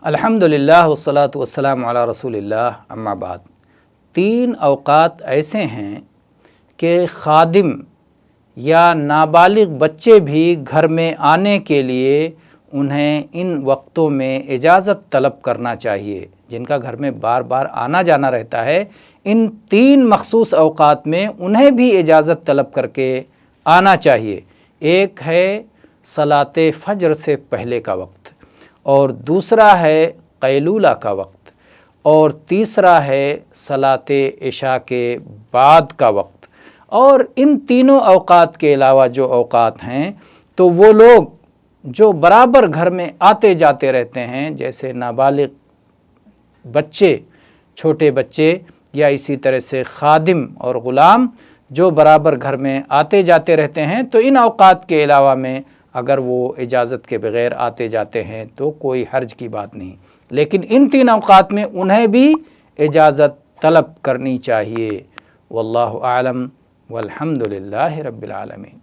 الحمدللہ والصلاۃ والسلام علی رسول اللہ اما بعد۔ 3 اوقات ایسے ہیں کہ خادم یا نابالغ بچے بھی گھر میں آنے کے لیے انہیں ان وقتوں میں اجازت طلب کرنا چاہیے، جن کا گھر میں بار بار آنا جانا رہتا ہے۔ ان 3 مخصوص اوقات میں انہیں بھی اجازت طلب کر کے آنا چاہیے۔ ایک ہے صلاۃ فجر سے پہلے کا وقت، اور دوسرا ہے قیلولہ کا وقت، اور تیسرا ہے صلاۃ عشاء کے بعد کا وقت۔ اور ان تینوں اوقات کے علاوہ جو اوقات ہیں تو وہ لوگ جو برابر گھر میں آتے جاتے رہتے ہیں، جیسے نابالغ بچے، چھوٹے بچے، یا اسی طرح سے خادم اور غلام جو برابر گھر میں آتے جاتے رہتے ہیں، تو ان اوقات کے علاوہ میں اگر وہ اجازت کے بغیر آتے جاتے ہیں تو کوئی حرج کی بات نہیں، لیکن ان 3 اوقات میں انہیں بھی اجازت طلب کرنی چاہیے۔ واللہ اعلم والحمد للہ رب العالمین۔